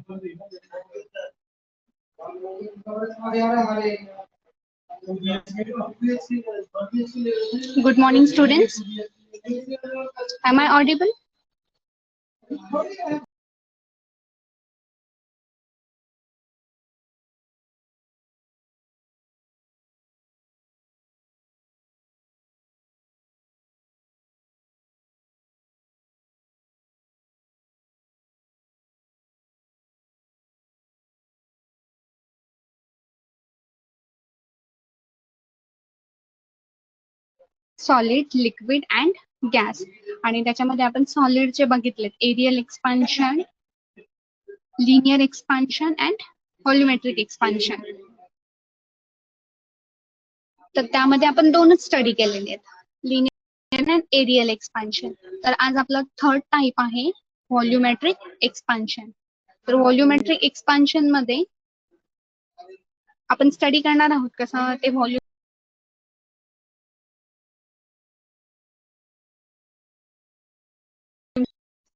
Good morning, students. Am I audible? Solid, liquid and gas. आणि त्याच्यामध्ये आपण सॉलिडचे बघितलेत, aerial expansion, linear expansion and volumetric expansion. तर त्यामध्ये आपण दोनच स्टडी केलेले आहेत, लिनियर अँड एरियल एक्सपान्शन. तर आज आपला थर्ड टाइप आहे व्हॉल्युमेट्रिक एक्सपान्शन. तर व्हॉल्युमेट्रिक एक्सपान्शन मध्ये आपण स्टडी करणार आहोत कसं ते volume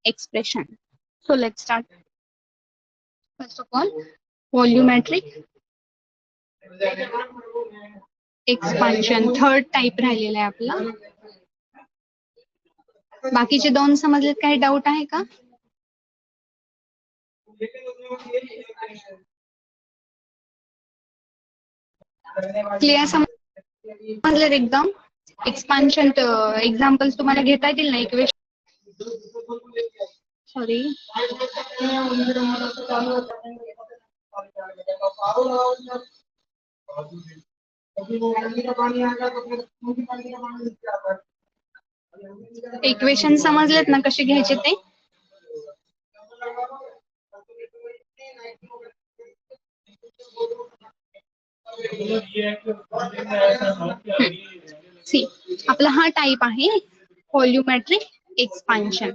expression. So let's start. First of all, volumetric expansion, third type राहिलेला आहे आपला. बाकीचे दोन समजलेत? काही डाऊट आहे का? क्लिअर समजलेत एकदम? एक्सपान्शन एक्झाम्पल्स तुम्हाला घेता येतील ना इक्वेशन? सॉरी, इक्वेशन समजलेत ना कसे घ्यायचे ते? सी, आपला हा टाइप आहे व्हॉल्युमेट्रिक एक्सपान्शन.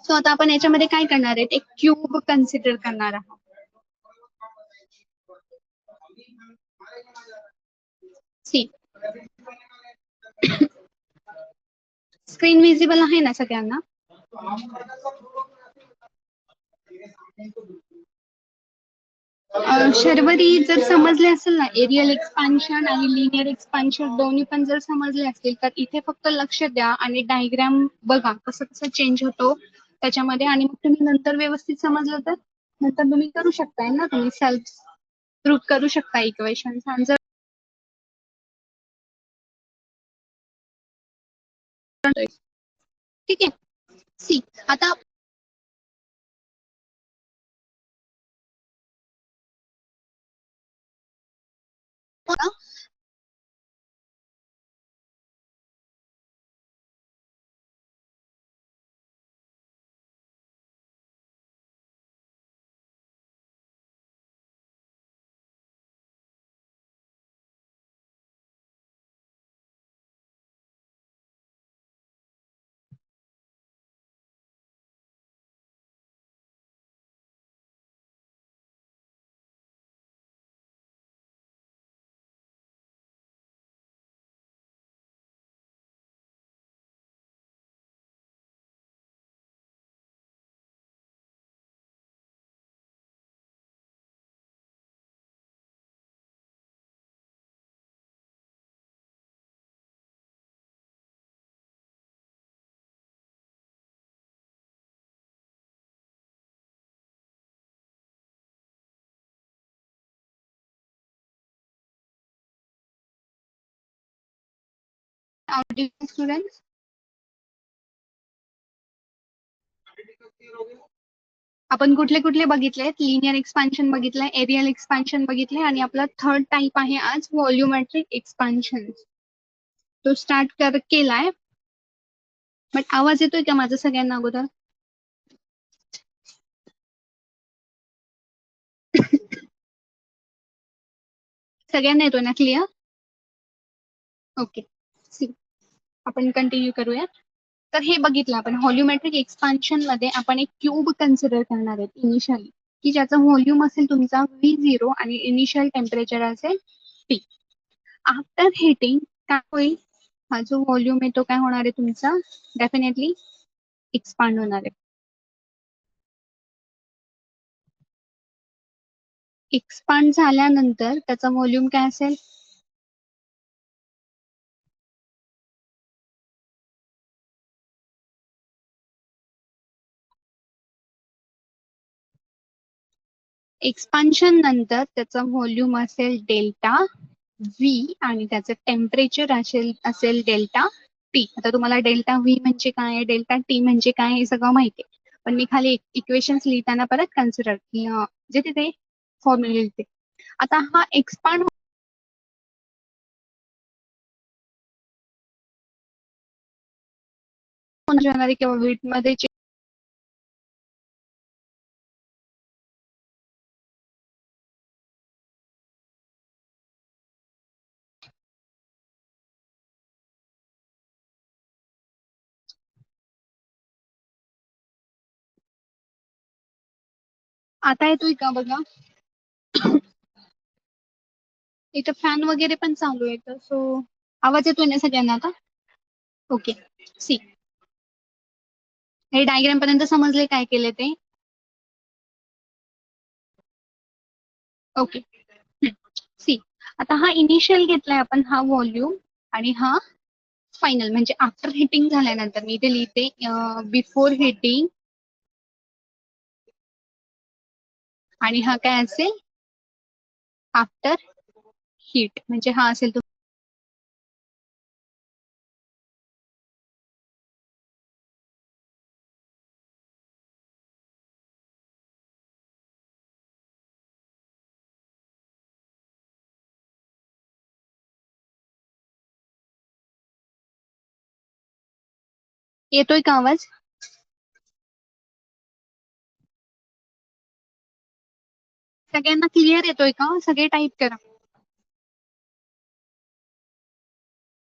सो आता आपण याच्यामध्ये काय करणार आहे, एक क्यूब कन्सिडर करणार आहोत. सी, स्क्रीन विजिबल आहे ना सगळ्यांना? शर्वरी जर समजले असेल ना, एरियल एक्सपान्शन आणि लिनियर एक्सपान्शन दोन्ही पण जर समजले असतील तर इथे फक्त लक्ष द्या आणि डायग्राम बघा कसं कसं चेंज होतो त्याच्यामध्ये. आणि मग तुम्ही नंतर व्यवस्थित समजलं तर नंतर तुम्ही करू शकताय ना, तुम्ही सेल्फ प्रूफ करू शकता इक्वेशन. जर ठीक आहे. सी, आता स्टुडंट आपण कुठले कुठले बघितले? लिनियर एक्सपान्शन बघितलंय, एरियल एक्सपान्शन बघितलंय आणि आपला थर्ड टाइप आहे आज व्हॉल्युमेट्रिक एक्सपान्शन. तो स्टार्ट केलाय, बट आवाज येतोय का माझा सगळ्यांना अगोदर? सगळ्यांना येतोय ना क्लिअर? ओके, आपण कंटिन्यू करूया. तर हे बघितलं आपण व्हॉल्युमेट्रिक एक्सपान्शन मध्ये आपण एक क्यूब कन्सिडर करणार आहेत इनिशियली, की ज्याचा व्हॉल्यूम असेल तुमचा V0 आणि इनिशियल टेम्परेचर असेल T. आफ्टर हिटिंग काय होईल, हा जो व्हॉल्यूम आहे तो काय होणार आहे तुमचा, डेफिनेटली एक्सपांड होणार आहे. एक्सपांड झाल्यानंतर त्याचा व्हॉल्यूम काय असेल? एक्सपान्शन नंतर त्याचा व्हॉल्यूम असेल डेल्टा व्ही आणि त्याचं टेम्परेचर असेल डेल्टा टी. आता तुम्हाला डेल्टा व्ही म्हणजे काय, डेल्टा टी म्हणजे काय हे सगळं माहिती आहे, पण मी खाली इक्वेशन्स लिहिताना परत कन्सिडर की जे तिथे फॉर्म्युले लिहिते. आता हा एक्सपांड होणारे किंवा वीट मध्ये आता येतोय का बघा? इथं फॅन वगैरे पण चालू आहे, सो आवाज येतोय ना सगळ्यांना आता? ओके. सी, हे डायग्राम पर्यंत समजले काय केले ते? ओके. सी, आता हा इनिशियल घेतलाय आपण, हा व्हॉल्यूम, आणि हा फायनल म्हणजे आफ्टर हिटिंग झाल्यानंतर. मी इथे लिहिते बिफोर हिटिंग, आणि हा काय असेल आफ्टर हीट, म्हणजे हा असेल तो. येतोय का आवाज? सगळ्यांना क्लिअर येतोय का? सगळे टाईप करा.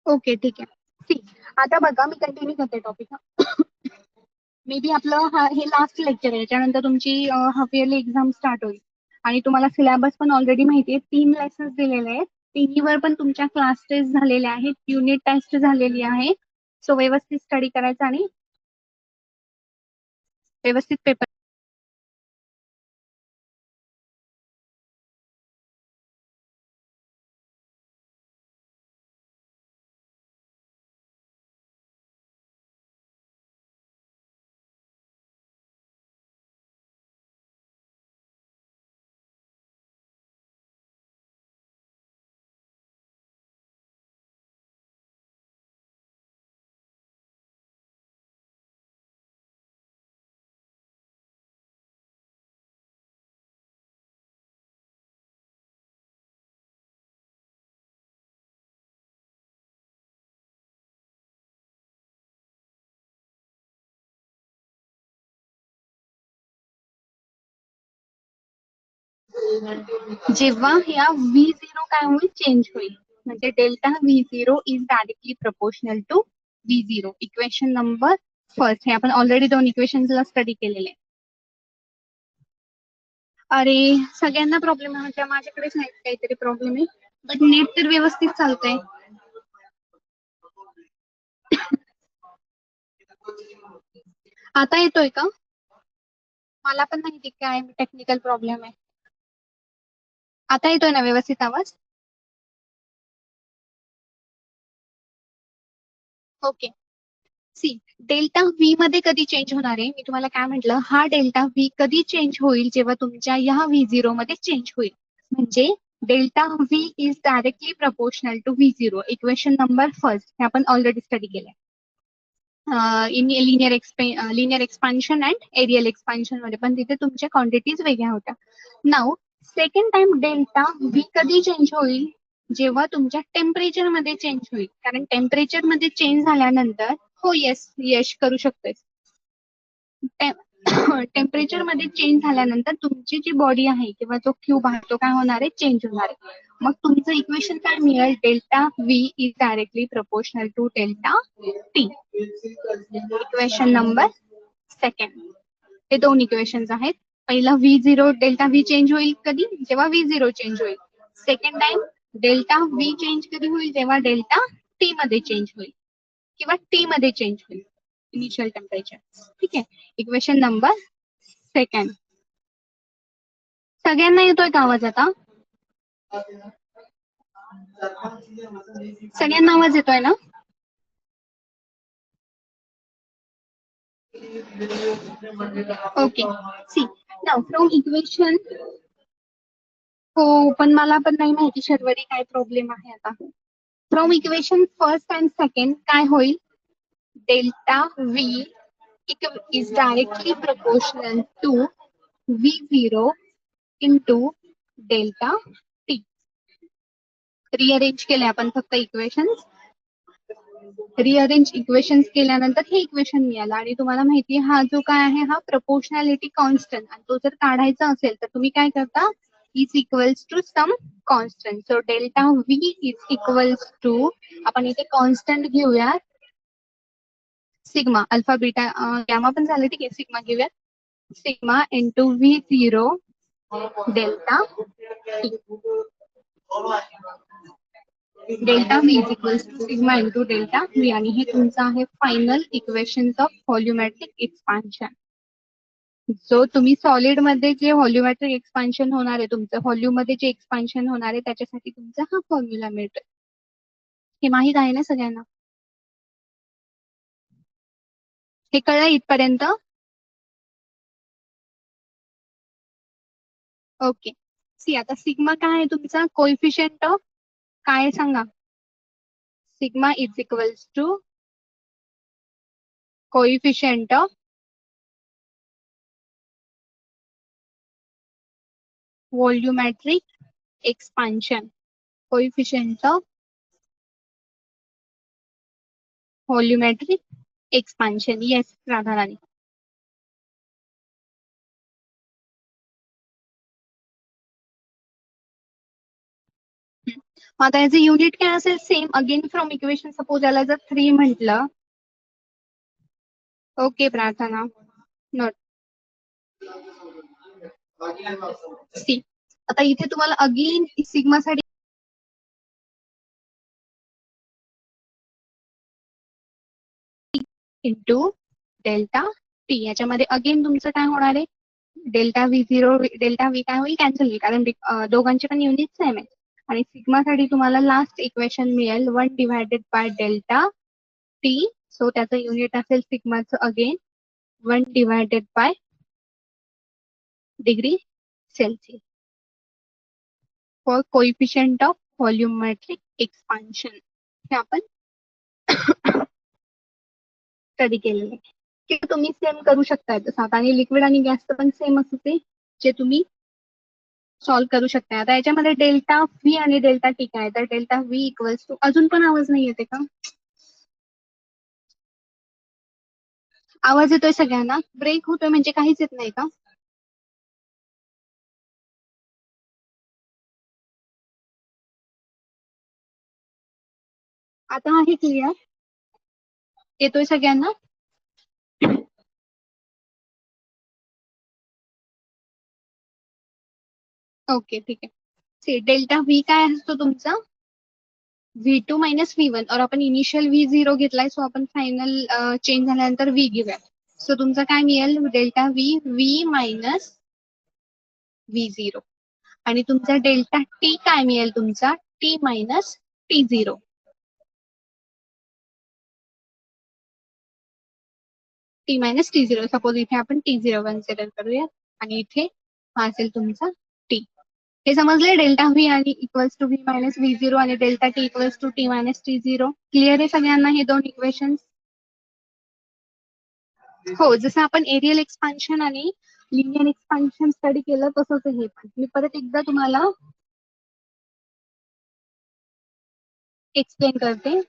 ओके, ठीक आहे. सी, आता बघा मी कंटिन्यू करते टॉपिक. मे बी आपलं हे लास्ट लेक्चर आहे, त्यानंतर तुमची हाफ इयरली एक्झाम स्टार्ट होईल, आणि तुम्हाला सिलेबस पण ऑलरेडी माहिती आहे. 3 लेसन्स दिलेले आहेत, तिन्हीवर पण तुमच्या क्लास टेस्ट झालेल्या आहेत, युनिट टेस्ट झालेली आहे. सो व्यवस्थित स्टडी करायचा आणि व्यवस्थित पेपर. जेव्हा या V0 काय होईल, चेंज होईल, म्हणजे delta V0 is directly proportional to V0. Equation number first, हे आपण ऑलरेडी 2 इक्वेशन्सला स्टडी केलेले. अरे सगळ्यांना प्रॉब्लेम आहे, म्हणजे माझ्याकडेच नाही काहीतरी प्रॉब्लेम आहे, बट नेट तर व्यवस्थित चालतंय. आता येतोय का? मला पण माहिती काय टेक्निकल प्रॉब्लेम आहे. आता येतोय ना व्यवस्थित आवाज? ओके. सी, डेल्टा व्ही मध्ये कधी चेंज होणार आहे, मी तुम्हाला काय म्हटलं, हा डेल्टा व्ही कधी चेंज होईल, जेव्हा तुमच्या या V0 मध्ये चेंज होईल, म्हणजे delta V is directly proportional to V0. Equation number first, हे आपण ऑलरेडी स्टडी केलंय in linear expansion and areal expansion मध्ये, पण तिथे तुमच्या क्वांटिटीज वेगळ्या होत्या. Now second time delta V कधी चेंज होईल, जेव्हा तुमच्या टेम्परेचर मध्ये चेंज होईल, कारण टेम्परेचर मध्ये चेंज झाल्यानंतर, हो येस यश करू शकतोय, टेम्परेचर मध्ये चेंज झाल्यानंतर तुमची जी बॉडी आहे किंवा जो क्यूब आहे तो काय होणार आहे, चेंज होणार आहे. मग तुमचं इक्वेशन काय मिळेल, delta V is directly proportional to delta T. Equation number second, हे 2 इक्वेशन्स आहेत. पहिला V0 डेल्टा व्ही चेंज होईल कधी, जेव्हा V0 चेंज होईल. Second time delta V change कधी होईल, जेव्हा डेल्टा टी मध्ये चेंज होईल किंवा टी मध्ये चेंज होईल, इनिशियल टेम्परेचर. ठीक आहे, इक्वेशन नंबर सेकंड. सगळ्यांना येतोय का आवाज आता? सगळ्यांना आवाज येतोय ना? Okay. See now from equation. हो, पण मला पण नाही माहिती शर्वरी काय प्रॉब्लेम आहे आता. From equation first and second काय होईल? Delta V is directly proportional to V0 into delta T. Rearrange केले आपण फक्त इक्वेशन्स. रिअरेंज इक्वेशन्स केल्यानंतर हे इक्वेशन मिळालं आणि तुम्हाला माहिती आहे हा जो काय आहे हा प्रपोर्शनॅलिटी कॉन्स्टंट आणि तो जर काढायचा असेल तर तुम्ही काय करता is equals to some constant. So delta V is equals to आपण इथे कॉन्स्टंट घेऊया सिग्मा अल्फा बीटा गॅमा पण झालं ठीक आहे सिग्मा घेऊया sigma into V zero delta T. Delta V is equals to sigma into delta V आणि हे तुमचं आहे final equation of volumetric expansion. जो तुम्ही सॉलिड मध्ये जे व्हॉल्युमॅट्रिक एक्सपान्शन होणार आहे तुमचं व्हॉल्यूम मध्ये जे एक्सपान्शन होणार आहे त्याच्यासाठी तुमचा हा फॉर्म्युला मिळतोय. हे माहित आहे ना सगळ्यांना? हे कळलं इथपर्यंत? ओके. सी आता सिग्मा काय आहे तुमचा कोइफिशियंट काय आहे सांगा. Sigma is equals to coefficient volumetric expansion. Coefficient volumetric expansion. Yes Radharani. आता याचं युनिट काय असेल same again from equation suppose याला जर 3 म्हटलं. ओके प्रार्थना नोट. सी आता इथे तुम्हाला अगेन सिग्मासाठी इंटू डेल्टा टी याच्यामध्ये अगेन तुमचं काय होणार आहे delta V zero delta V काय होईल कॅन्सल होईल कारण दोघांचे पण युनिट सेम आहे आणि सिग्मासाठी तुम्हाला लास्ट इक्वेशन मिळेल 1 divided by delta t. So त्याचं युनिट असेल सिग्माचं again 1 divided by degree Celsius for coefficient of volumetric expansion. हे आपण स्टडी केलेलं आहे की तुम्ही सेम करू शकताय तसं आता आणि लिक्विड आणि गॅसचं पण सेम असं ते जे तुम्ही सॉल्व्ह करू शकताय. आता याच्यामध्ये डेल्टा व्ही आणि डेल्टा टी काय तर डेल्टा व्ही इक्वल्स टू अजून पण आवाज नाही येते का? आवाज येतोय सगळ्यांना? ब्रेक होतोय म्हणजे काहीच येत नाही का? आता आहे क्लिअर? येतोय सगळ्यांना? ओके ठीक आहे. सी डेल्टा व्ही काय असतो तुमचा V2 मायनस V1 और आपण इनिशियल V0 घेतलाय सो आपण फायनल चेंज झाल्यानंतर V घेऊया. सो तुमचं काय मिळेल डेल्टा V मायनस V0 आणि तुमचा डेल्टा टी काय मिळेल तुमचा T minus T0. T minus T0 suppose इथे आपण T0 कन्सिडर करूया आणि इथे हा असेल तुमचा T. हे समजले डेल्टा व्ही आणि equals to V minus V0 आणि delta T equals to T minus T0. Clear आहे सगळ्यांना हे दोन इक्वेशन? हो जसं आपण एरियल एक्सपान्शन आणि लिनियर एक्सपान्शन स्टडी केलं तसंच हे पण मी परत एकदा तुम्हाला एक्सप्लेन करते.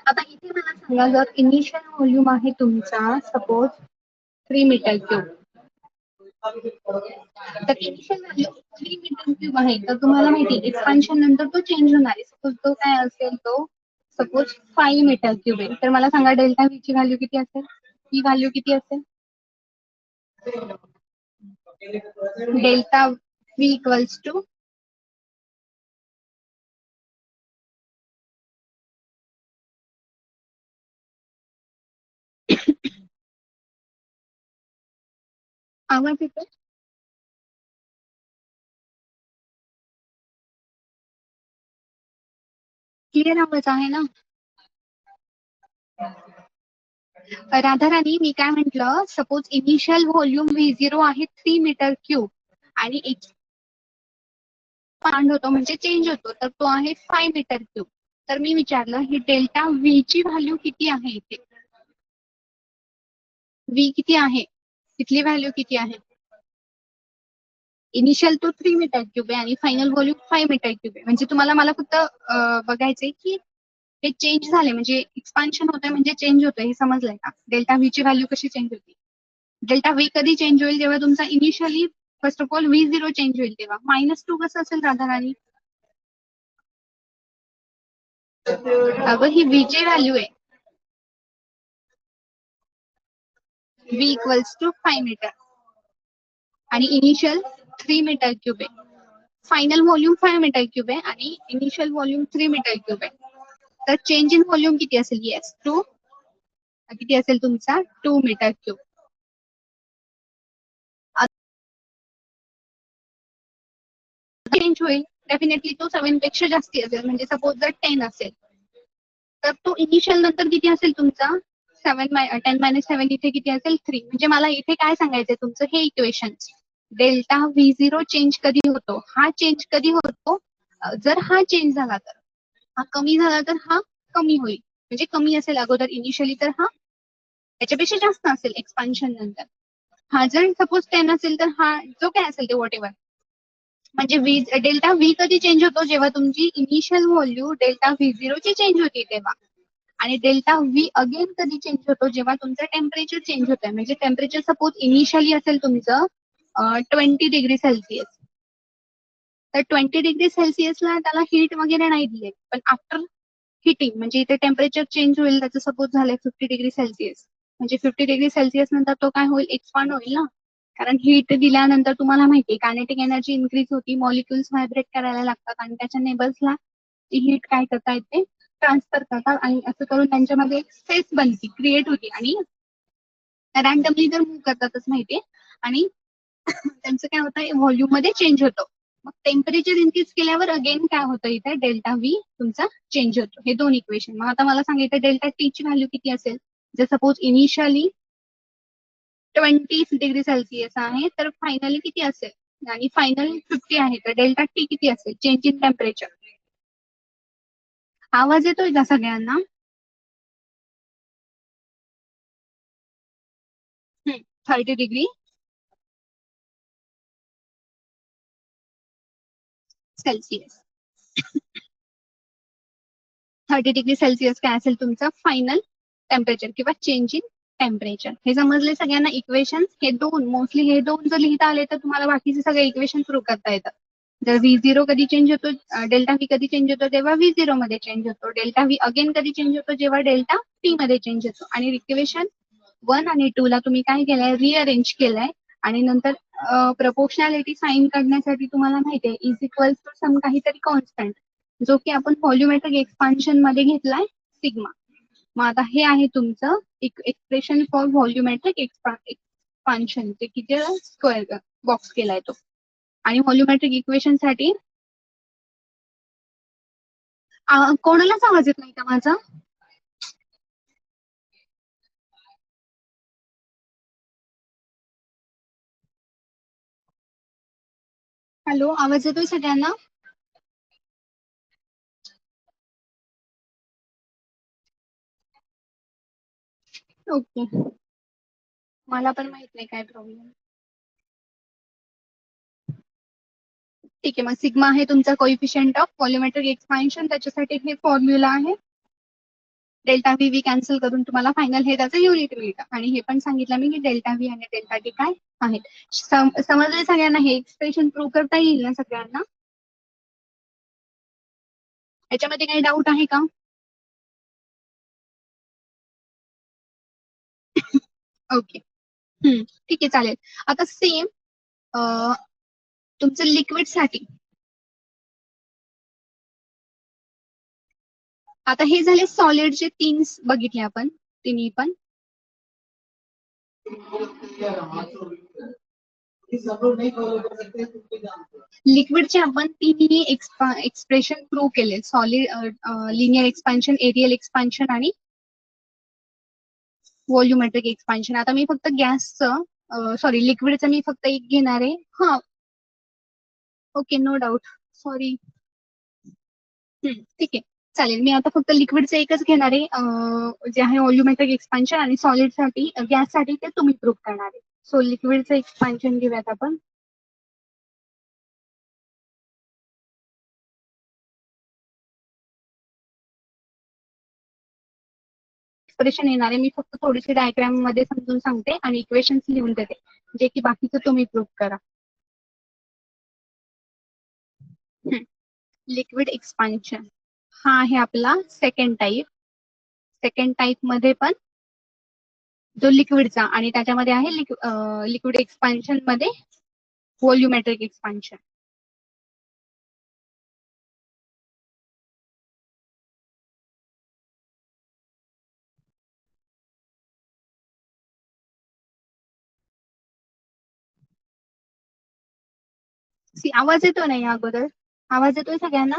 आता इथे मला सांगा जर इनिशियल व्हॉल्यूम आहे तुमचा सपोज 3 मीटर क्यूब तर इनिशियल व्हॅल्यू 3 मीटर क्यूब आहे तर तुम्हाला माहिती एक्सपान्शन नंतर तो चेंज होणार आहे सपोज तो काय असेल तो सपोज 5 मीटर क्यूब आहे तर मला सांगा डेल्टा व्ही ची व्हॅल्यू किती असेल? ही व्हॅल्यू किती असेल? डेल्टा व्ही इक्वल्स टू आवाज येतो? क्लिअर आवाज आहे ना? राधाराणी, मी काय म्हंटल, सपोज इनिशियल व्हॉल्यूम V0 आहे 3 मीटर क्यूब आणि एक्सपांड होतो म्हणजे चेंज होतो तर तो आहे 5 मीटर क्यूब. तर मी विचारलं ही डेल्टा व्ही ची व्हॅल्यू किती आहे इथे? व्ही किती आहे? तिथली व्हॅल्यू किती आहे? इनिशियल तो 3 मीटर क्यूब आहे आणि फायनल व्हॉल्यूम 5 मीटर क्यूब आहे. म्हणजे तुम्हाला मला फक्त बघायचंय की हे चेंज झाले म्हणजे एक्सपान्शन होतंय म्हणजे चेंज होतंय हे समजलंय का? डेल्टा व्ही ची व्हॅल्यू कशी चेंज होती? डेल्टा व्ही कधी चेंज होईल? जेव्हा तुमचा initially first of all V0 change होईल तेव्हा. -2 कसं असेल राधाराणी? अगं ही व्ही ची व्हॅल्यू आहे. व्ही इक्वल्स टू 5 मीटर आणि इनिशियल 3 मीटर क्यूब आहे. फायनल व्हॉल्यूम 5 मीटर क्यूब आहे आणि इनिशियल व्हॉल्यूम 3 मीटर क्यूब आहे. तर चेंज इन व्हॉल्यूम किती असेल? येस, किती असेल तुमचा? 2 मीटर क्यूब. चेंज होईल डेफिनेटली, तो 7 पेक्षा जास्ती असेल. म्हणजे सपोज जर 10 असेल तर तो इनिशियल नंतर किती असेल तुमचा? 10 - 7 इथे किती असेल? 3. म्हणजे मला इथे काय सांगायचंय तुमचं हे इक्वेशन, डेल्टा V0 चेंज कधी होतो? हा चेंज कधी होतो? जर हा चेंज झाला तर, हा कमी झाला तर हा कमी होईल. म्हणजे कमी असेल अगोदर इनिशियली तर हा त्याच्यापेक्षा जास्त असेल एक्सपान्शन नंतर. हा जर सपोज 10 असेल तर हा जो काय असेल ते व्हॉट एव्हर. म्हणजे डेल्टा व्ही कधी चेंज होतो? जेव्हा तुमची इनिशियल व्हॅल्यू डेल्टा V0 ची चेंज होती तेव्हा. आणि डेल्टा व्ही अगेन कधी चेंज होतो? जेव्हा तुमचं टेम्परेचर चेंज होतंय. म्हणजे टेम्परेचर सपोज इनिशियली असेल तुमचं 20 डिग्री सेल्सिअस, तर 20 डिग्री सेल्सिअसला त्याला हीट वगैरे नाही दिले, पण आफ्टर हिटिंग म्हणजे इथे टेम्परेचर चेंज होईल, त्याचं सपोज झालंय 50 डिग्री सेल्सिअस, म्हणजे 50 डिग्री सेल्सिअस नंतर तो काय होईल? एक्सपांड होईल ना. कारण हीट दिल्यानंतर तुम्हाला माहितीये कायनेटिक एनर्जी इन्क्रीज होती, मॉलिक्युल्स व्हायब्रेट करायला लागतात आणि त्याच्या नेबल्सला ती हीट काय करता येते? ट्रान्सफर करतात आणि असं करून त्यांच्यामध्ये एक स्पेस बनती, क्रिएट होती आणि रॅन्डमली जर मूव्ह करतातच माहितीये आणि त्यांचं काय होतं? व्हॉल्यूम मध्ये चेंज होतं. मग टेम्परेचर इन्क्रीज केल्यावर अगेन काय होतं? इथे डेल्टा व्ही तुमचा चेंज होतो. हे दोन इक्वेशन. मग आता मला सांगितलं डेल्टा टी ची व्हॅल्यू किती असेल? जर सपोज इनिशियली 20 डिग्री सेल्सिअस आहे तर फायनली किती असेल? आणि फायनल 50 आहे तर डेल्टा टी किती असेल? Change in temperature. आवाज येतोय का सगळ्यांना? 30 डिग्री सेल्सिअस. 30 डिग्री सेल्सिअस काय असेल तुमचं फायनल टेम्परेचर किंवा चेंज इन टेम्परेचर. हे समजले सगळ्यांना इक्वेशन? हे दोन मोस्टली हे दोन जर लिहिता आले तर तुम्हाला बाकीचे सगळे इक्वेशन प्रूव्ह करता येतात. जर V0 कधी चेंज होतो, डेल्टा व्ही कधी चेंज होतो तेव्हा V0 मध्ये चेंज होतो. डेल्टा व्ही अगेन कधी चेंज होतो? जेव्हा डेल्टा टी मध्ये चेंज होतो. आणि इक्वेशन 1 आणि 2 ला तुम्ही काय केलंय? रिअरेंज केलंय आणि नंतर प्रपोर्शनॅलिटी साइन करण्यासाठी तुम्हाला माहितीये इज इक्वल्स टू सम काहीतरी कॉन्स्टंट, जो की आपण व्हॉल्युमेट्रिक एक्सपान्शन मध्ये घेतलाय सिग्मा. मग आता हे आहे तुमचं एक्सप्रेशन फॉर व्हॉल्युमेट्रिक एक्सपान्शन, ते किती स्क्वेअर बॉक्स केलाय तो. आणि व्हॉल्युमेट्रिक इक्वेशन साठी कोणालाच आवाज येत नाही का माझा? हॅलो, आवाज येतोय सगळ्यांना? ओके, मला पण माहित नाही काय प्रॉब्लेम. ठीक आहे, मग सिग्मा आहे तुमचा कोइफिशियंट ऑफ व्हॉल्युमेट्रिक एक्सपान्शन, त्याच्यासाठी हे फॉर्म्युला आहे. डेल्टा व्ही व्ही कॅन्सल करून तुम्हाला फायनल हे त्याचं युनिट मिळतं. आणि हे पण सांगितलं मी की डेल्टा व्ही आणि डेल्टा टी काय आहेत. समजले सगळ्यांना? हे एक्सप्रेशन प्रूव्ह करता येईल ना सगळ्यांना? याच्यामध्ये काही डाऊट आहे का? ओके, ठीक आहे, चालेल. आता सेम तुमचं लिक्विड साठी आता हे झाले सॉलिडचे तीन बघितले आपण तिन्ही पण. लिक्विडचे आपण तिन्ही एक्सप्रेशन प्रूव्ह केले, solid, linear expansion, areal expansion आणि व्हॉल्युमेट्रिक एक्सपान्शन. आता मी फक्त गॅसचं, सॉरी लिक्विडचं मी फक्त एक घेणार आहे. हा ओके, नो डाऊट, सॉरी. ठीक आहे, चालेल. मी आता फक्त लिक्विडचं एकच घेणार आहे, जे आहे व्हॉल्युमेट्रिक एक्सपान्शन, आणि सॉलिड साठी, गॅस साठी ते तुम्ही प्रूव्ह करणार आहे. सो लिक्विडचं एक्सपान्शन घेऊयात आपण. एक्सप्रेशन येणार आहे, मी फक्त थोडीशी डायग्राम मध्ये समजून सांगते आणि इक्वेशन्स लिहून देते, जे की बाकीचं तुम्ही प्रूव्ह करा. लिक्विड एक्सपान्शन हा आहे आपला सेकंड टाईप. सेकंड टाईप मध्ये पण जो लिक्विडचा, आणि त्याच्यामध्ये आहे लिक्विड एक्सपान्शन मध्ये व्हॉल्युमेट्रिक एक्सपान्शन. आवाज येतो नाही अगोदर? आवाज येतोय सगळ्यांना?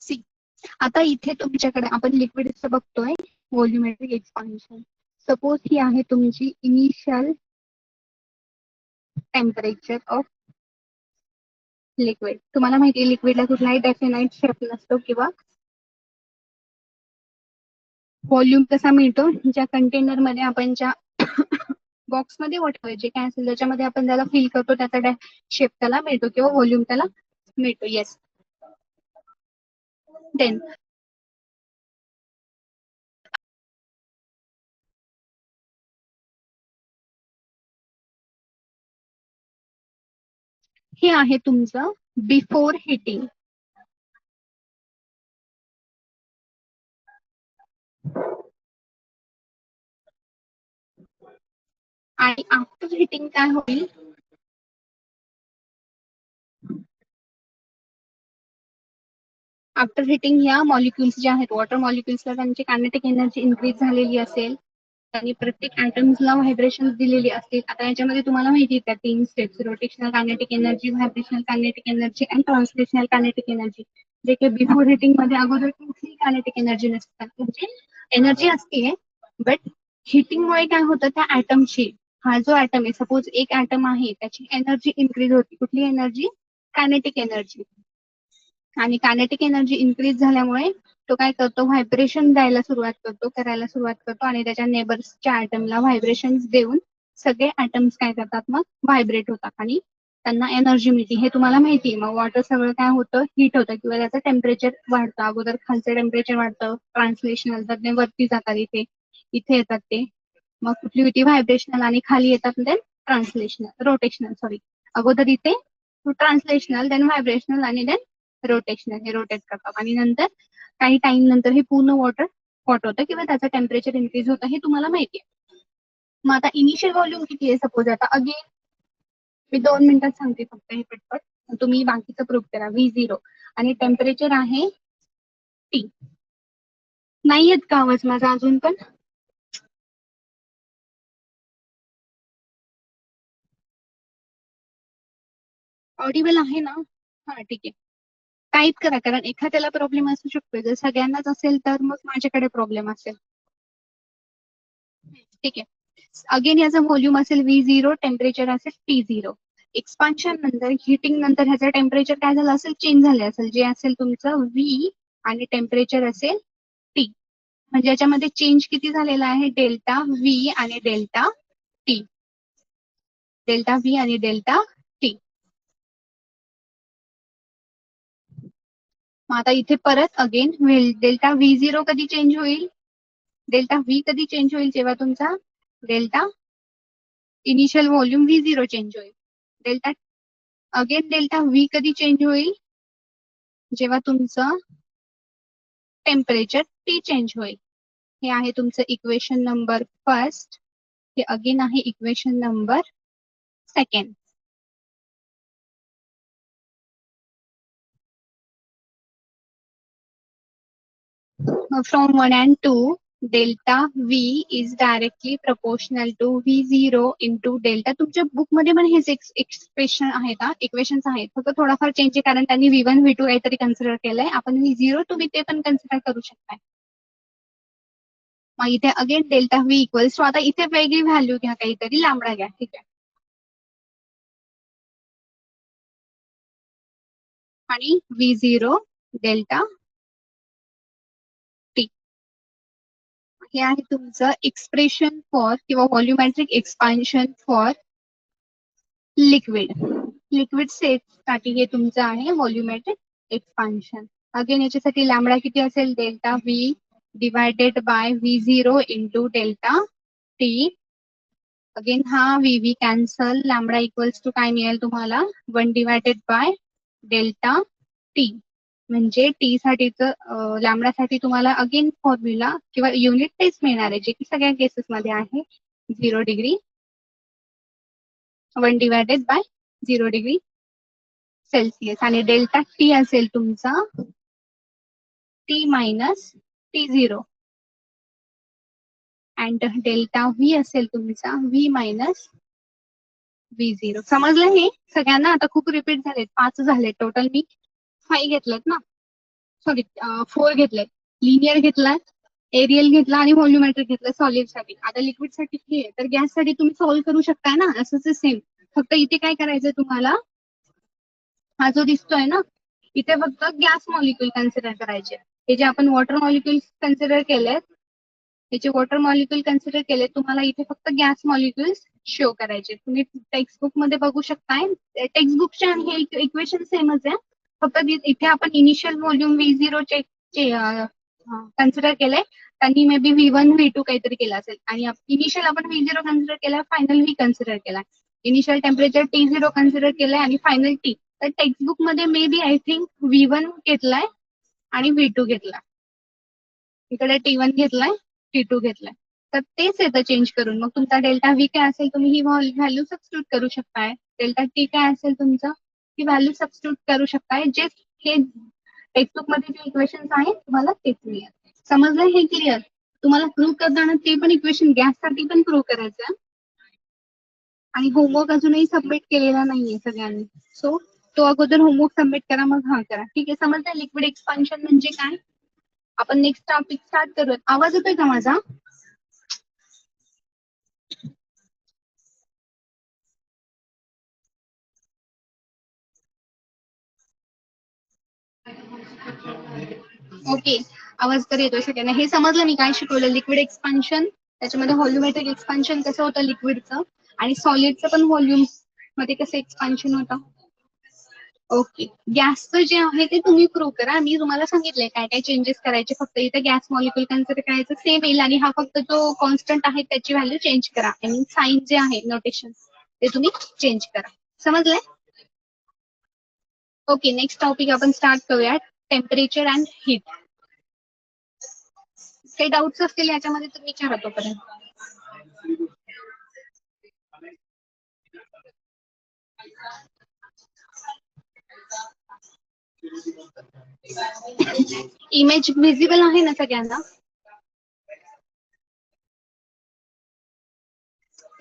सी, आता इथे तुमच्याकडे आपण लिक्विडचं बघतोय व्हॉल्युमेट्रिक एक्सपान्शन. सपोज ही आहे तुमची इनिशियल टेम्परेचर ऑफ लिक्विड. तुम्हाला माहिती आहे लिक्विडला कुठलाही डेफिनाइट शेप नसतो, किंवा व्हॉल्यूम कसा मिळतो, ज्या कंटेनर मध्ये आपण, ज्या बॉक्स मध्ये वॉटर जे काय असेल त्याच्यामध्ये आपण त्याला फिल करतो, त्याचा शेप त्याला मिळतो किंवा व्हॉल्यूम त्याला मिळतो. येस. देन हे आहे तुमचं बिफोर हिटिंग. आणि आफ्टर हिटिंग काय होईल? आफ्टर हिटिंग ह्या मॉलिक्युल्स ज्या आहेत, वॉटर मॉलिक्युल्सला त्यांची कायनेटिक एनर्जी इन्क्रीज झालेली असेल, आणि प्रत्येक ऍटम्सला व्हायब्रेशन दिलेली असतील. आता याच्यामध्ये तुम्हाला माहिती आहे त्या तीन steps: rotational kinetic energy, vibrational kinetic energy आणि ट्रान्सलेशनल कायनेटिक एनर्जी. जे की बिफोर हिटिंग मध्ये अगोदर कुठली कायनेटिक एनर्जी नसतात, म्हणजे एनर्जी असते, बट हिटिंगमुळे काय होतं, त्या ऍटमची, हा जो ऍटम आहे, सपोज एक ऍटम आहे, त्याची एनर्जी इन्क्रीज होती. कुठली एनर्जी? Kinetic energy. आणि कायनेटिक एनर्जी इन्क्रीज झाल्यामुळे तो काय करतो, व्हायब्रेशन द्यायला सुरुवात करतो, करायला सुरुवात करतो, आणि त्याच्या नेबर्सच्या ऍटमला व्हायब्रेशन देऊन सगळे ऍटम्स काय करतात, मग व्हायब्रेट होतात आणि त्यांना एनर्जी मिळते. हे तुम्हाला माहिती आहे. मग वॉटर सगळं काय होतं, हीट होतं, किंवा त्याचं टेम्परेचर वाढतं. अगोदर खालचं टेम्परेचर वाढतं, ट्रान्सलेशनल, तर ते वरती जातात, इथे इथे येतात ते. मग कुठली होती? व्हायब्रेशनल, आणि खाली येतात देन ट्रान्सलेशनल, रोटेशनल, सॉरी. अगोदर इथे ट्रान्सलेशनल, देन व्हायब्रेशनल, आणि देन रोटेशनल, हे रोटेट करतात. आणि नंतर काही टाइम नंतर हे पूर्ण वॉटर हॉट होतं, किंवा त्याचं टेम्परेचर इन्क्रीज होतं, हे तुम्हाला माहिती आहे. मग आता इनिशियल व्हॉल्यूम किती आहे? सपोज आता अगेन मी 2 मिनिटात सांगते फक्त हे पटपट, तुम्ही बाकीचं प्रूव्ह करा. V0 आणि टेम्परेचर आहे T. नाही येत का आवाज माझा अजून पण? ऑडिबल आहे ना? हा, ठीक आहे. टाईप करा, कारण एखाद्याला प्रॉब्लेम असू शकतो. जर सगळ्यांनाच असेल तर मग माझ्याकडे प्रॉब्लेम असेल. ठीक आहे. अगेन याचा व्हॉल्यूम असेल V0, टेम्परेचर असेल T0. एक्सपान्शन नंतर, हिटिंग नंतर ह्याचं टेम्परेचर काय झालं असेल, चेंज झाले असेल, जे असेल तुमचं V, आणि टेम्परेचर असेल T. म्हणजे याच्यामध्ये चेंज किती झालेला आहे? डेल्टा V आणि डेल्टा T. डेल्टा V आणि डेल्टा T. मग आता इथे परत अगेन होईल, डेल्टा V0 कधी चेंज होईल? डेल्टा V कधी चेंज होईल? जेव्हा तुमचा delta initial volume V0 change होईल. डेल्टा अगेन डेल्टा V कधी चेंज होईल? जेव्हा तुमचं टेम्परेचर T चेंज होईल. हे आहे तुमचं इक्वेशन नंबर फर्स्ट. हे अगेन आहे equation number second. From 1 and 2, delta V is directly proportional to V0 into delta. तुमच्या बुक मध्ये पण हेच एक्सप्रेशन आहेत, इक्वेशन्स आहेत, फक्त थोडाफार चेंज आहे कारण त्यांनी V1 V2 काहीतरी कन्सिडर केलंय. आपण V0 तुम्ही ते पण कन्सिडर करू शकताय. मग इथे again delta V equals to, आता इथे वेगळी व्हॅल्यू घ्या, काहीतरी लॅम्बडा घ्या, ठीक आहे. आणि V0 डेल्टा T हे आहे तुमचं एक्सप्रेशन फॉर किंवा volumetric expansion for liquid. Liquid set साठी हे तुमचं आहे व्हॉल्युमेट्रिक एक्सपान्शन. अगेन याच्यासाठी लॅम्बडा किती असेल? Delta V divided by V0 into delta T. Again हा V cancel, lambda equals to काय मिळेल तुम्हाला? 1 डिवायडेड बाय डेल्टा T. म्हणजे T साठीचं लॅम्बडासाठी तुम्हाला अगेन फॉर्म्युला किंवा युनिट तेच मिळणार आहे, जे की सगळ्या केसेस मध्ये आहे 0 degree 1 divided bye 0 degree Celsius. आणि डेल्टा T असेल तुमचा T minus T0 and delta V असेल तुमचा V मायनस V0. समजलं हे सगळ्यांना? आता खूप रिपीट झालेत, 5 झालेत टोटल. मी 5 घेतलेत ना, सॉरी 4 घेतलेत. लिनियर घेतलाय, एरियल घेतला आणि व्हॉल्युमेट्रिक घेतलं सॉलिड साठी. आता लिक्विड साठी हे आहे, तर गॅस साठी तुम्ही सॉल्व्ह करू शकताय ना, असंच सेम. फक्त इथे काय करायचंय तुम्हाला? हा जो दिसतोय ना, इथे फक्त गॅस मॉलिक्युल कन्सिडर करायचे. हे जे आपण वॉटर मॉलिक्युल कन्सिडर केलेत, त्याचे वॉटर मॉलिक्युल कन्सिडर केले, तुम्हाला इथे फक्त गॅस मॉलिक्युल्स शो करायचे. तुम्ही टेक्स्टबुक मध्ये बघू शकताय, टेक्स्टबुकचे आणि हे इक्वेशन सेमच आहे, फक्त इथे आपण इनिशियल व्हॉल्यूम V0 चे कन्सिडर केलंय, त्यांनी मे बी V1 V2 काहीतरी केलं असेल. आणि इनिशियल आपण V0 कन्सिडर केलाय, फायनल V कन्सिडर केलाय. इनिशियल टेम्परेचर T0 कन्सिडर केलंय आणि फायनल T. तर टेक्स्टबुक मध्ये may B I think V1 घेतलाय आणि V2 घेतलाय, इकडे T1 घेतलाय, T2 घेतलाय. तर तेच येतं चेंज करून. मग तुमचा डेल्टा V काय असेल, तुम्ही ही व्हॅल्यू सबस्टिट्यूट करू शकताय. डेल्टा T काय असेल तुमचं, ही व्हॅल्यू सबस्टिट्यूट करू शकताय. जे हे टेक्स्टबुक मध्ये जे इक्वेशन्स आहेत तुम्हाला तेच मिळेल. समजलं हे क्लिअर? तुम्हाला प्रूव्ह करताना ते पण इक्वेशन गॅस साठी पण प्रूव्ह करायचं. आणि होमवर्क अजूनही सबमिट केलेला नाहीये सगळ्यांनी, सो तो अगोदर होमवर्क सबमिट करा, मग हा करा, ठीक आहे? समजलं लिक्विड एक्सपान्शन म्हणजे काय? आपण नेक्स्ट टॉपिक स्टार्ट करूयात. आवाज येतोय का माझा? ओके, आवाज तर येतोय सगळ्यांना. हे समजलं मी काय शिकवलं? लिक्विड एक्सपान्शन, त्याच्यामध्ये व्हॉल्युमेट्रिक एक्सपान्शन कसं होतं लिक्विडचं, आणि सॉलिडचं पण व्हॉल्युम मध्ये कसं एक्सपान्शन होतं. ओके, गॅसचं जे आहे ते तुम्ही प्रूव्ह करा. मी तुम्हाला सांगितलंय काय काय चेंजेस करायचे, फक्त इथे गॅस मॉलिक्युल कन्सिडर करायचं सेम येईल, आणि हा फक्त जो कॉन्स्टंट आहे त्याची व्हॅल्यू चेंज करा. आणि साइन जे आहे नोटेशन ते तुम्ही चेंज करा. समजलंय? ओके, नेक्स्ट टॉपिक आपण स्टार्ट करूया, टेम्परेचर अँड हीट. काही डाऊट्स असतील याच्यामध्ये तुम्ही विचारा तोपर्यंत. इमेज विजिबल आहे ना सगळ्यांना?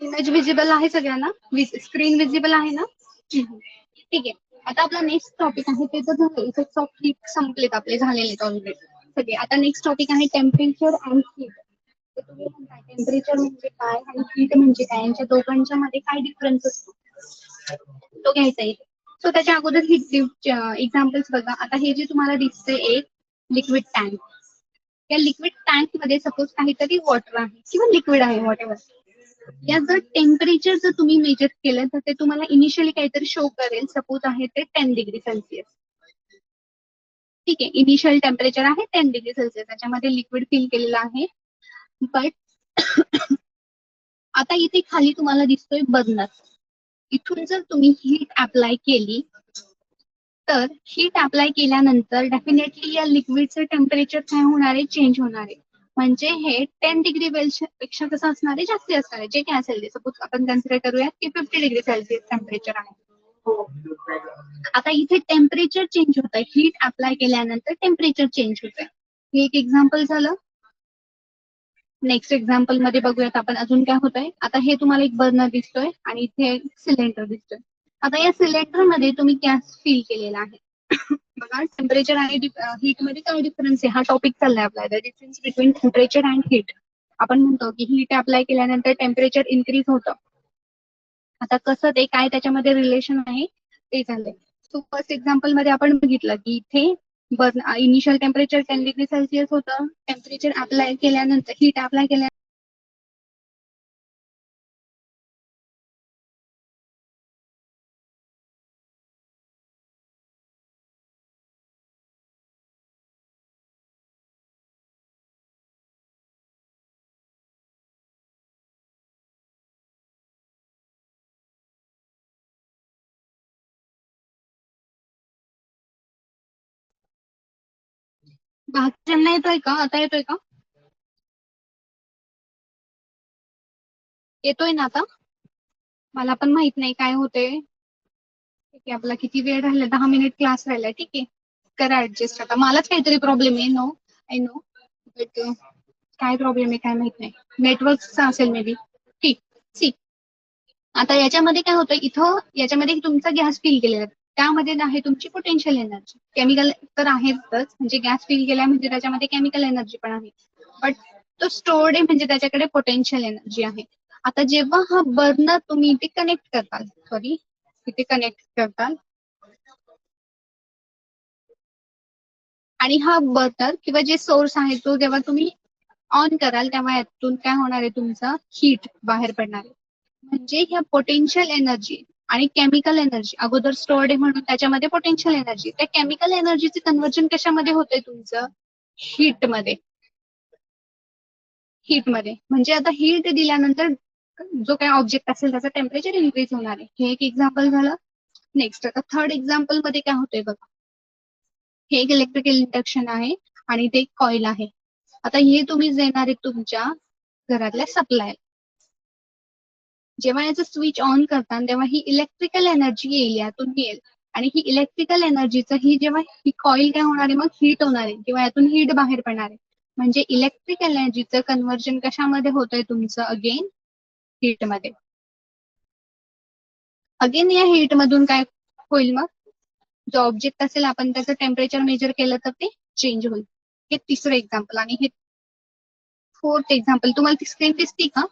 इमेज विजिबल आहे सगळ्यांना? स्क्रीन विजिबल आहे ना? ठीक आहे. आता आपला नेक्स्ट टॉपिक आहे, ते तर झालं, इफेक्ट्स ऑफ हीट संपलेत आपले, झालेले ऑलरेडी सगळे. आता नेक्स्ट टॉपिक आहे टेम्परेचर अँड हीट. तुम्ही म्हणताय टेम्परेचर म्हणजे काय आणि हीट म्हणजे काय, यांच्या दोघांच्या मध्ये काय डिफरन्स असतो तो घ्यायचा आहे. सो त्याच्या अगोदर हीट एक्झाम्पल्स बघा. आता हे जे तुम्हाला दिसते एक लिक्विड टँक, या लिक्विड टँक मध्ये सपोज काहीतरी वॉटर आहे किंवा लिक्विड आहे वॉट एव्हर, या जर टेम्परेचर जर तुम्ही मेजर केलं तर ते तुम्हाला इनिशियली काहीतरी शो करेल. सपोज आहे ते 10 डिग्री सेल्सिअस, ठीक आहे? इनिशियल टेम्परेचर आहे 10 डिग्री सेल्सिअस, त्याच्यामध्ये लिक्विड फिल केलेलं आहे. बट आता इथे खाली तुम्हाला दिसतोय बर्नर. इथून जर तुम्ही हीट अप्लाय केली तर हीट अप्लाय केल्यानंतर डेफिनेटली या लिक्विडचं टेम्परेचर काय होणार आहे, चेंज होणार आहे. म्हणजे हे 10 डिग्री पेक्षा कसं असणार आहे, जास्ती असणार आहे. जे काय असेल ते, सपोज आपण कन्सिडर करूयात की 50 डिग्री सेल्सिअस टेम्परेचर आहे. आता इथे टेम्परेचर चेंज होत आहे, हीट अप्लाय केल्यानंतर टेम्परेचर चेंज होत आहे. हे एक एक्झाम्पल झालं. नेक्स्ट एक्झाम्पल मध्ये बघूयात आपण अजून काय होत आहे. आता हे तुम्हाला एक बर्नर दिसतोय आणि इथे सिलेंडर दिसतोय. आता या सिलेंडर मध्ये तुम्ही गॅस फिल केलेला आहे. बघा टेम्परेचर आणि हीट मध्ये काय डिफरन्स आहे, हा टॉपिक चाललाय आपला, the difference between temperature and heat. आपण म्हणतो की हीट अप्लाय केल्यानंतर टेम्परेचर इन्क्रीज होतं. आता कसं ते काय त्याच्यामध्ये रिलेशन आहे ते झालंय. सो फर्स्ट एक्झाम्पल मध्ये आपण बघितलं की इथे इनिशियल टेम्परेचर 10 डिग्री सेल्सिअस होतं. टेम्परेचर अप्लाय केल्यानंतर, हीट अप्लाय केल्यानंतर बाकीच्यांना येतोय का, आता येतोय का, येतोय ना आता? मला पण माहित नाही काय होते. ठीक आहे, आपला किती वेळ राहिला, 10 मिनिट क्लास राहिलाय. ठीक आहे, करा ऍडजस्ट. आता मलाच काहीतरी प्रॉब्लेम आहे, नो आय नो, बट काय प्रॉब्लेम आहे काय माहित नाही, नेटवर्कचा असेल मे बी. ठीक, सी. आता याच्यामध्ये काय होतं, इथं याच्यामध्ये तुमचा गॅस फिल केलेला आहे. त्यामध्ये आहे तुमची पोटेन्शियल एनर्जी. केमिकल तर आहेच, म्हणजे गॅस फिल केला म्हणजे त्याच्यामध्ये केमिकल एनर्जी पण आहे, बट तो स्टोर्ड आहे म्हणजे त्याच्याकडे पोटेन्शियल एनर्जी आहे. आता जेव्हा हा बर्नर तुम्ही इथे कनेक्ट करताल, सॉरी इथे कनेक्ट करताल आणि हा बर्नर किंवा जे सोर्स आहे तो जेव्हा तुम्ही ऑन कराल तेव्हा यातून काय होणार आहे, तुमचा हीट बाहेर पडणार आहे. म्हणजे ह्या पोटेन्शियल एनर्जी आणि केमिकल एनर्जी अगोदर स्टोर्ड आहे म्हणून त्याच्यामध्ये पोटेन्शियल एनर्जी, त्या केमिकल एनर्जीचे कन्वर्जन कशामध्ये होतंय तुमचं, हीट मध्ये. हीट मध्ये म्हणजे आता हीट दिल्यानंतर जो काही ऑब्जेक्ट असेल त्याचं टेम्परेचर इन्क्रीज होणार आहे. हे एक एक्झाम्पल झालं. नेक्स्ट आता थर्ड एक्झाम्पल मध्ये काय होतंय बघा. हे एक इलेक्ट्रिकल इंडक्शन आहे आणि ते एक कॉईल आहे. आता हे तुम्ही देणार आहे तुमच्या घरातल्या सप्लाय. जेव्हा याचं स्विच ऑन करता तेव्हा ही इलेक्ट्रिकल एनर्जी येईल, यातून येईल. आणि ही इलेक्ट्रिकल एनर्जीचं ही जेव्हा ही कॉईल काय होणार आहे, मग हीट होणार आहे किंवा यातून हीट बाहेर पडणार आहे. म्हणजे इलेक्ट्रिक एनर्जीचं कन्वर्जन कशामध्ये होतंय तुमचं, अगेन हीट मध्ये. अगेन या हीट मधून काय होईल, मग जो ऑब्जेक्ट असेल आपण त्याचं टेम्परेचर मेजर केलं तर ते चेंज होईल. हे तिसरं एक्झाम्पल. आणि हे फोर्थ एक्झाम्पल. तुम्हाला ती स्क्रीन दिसते का,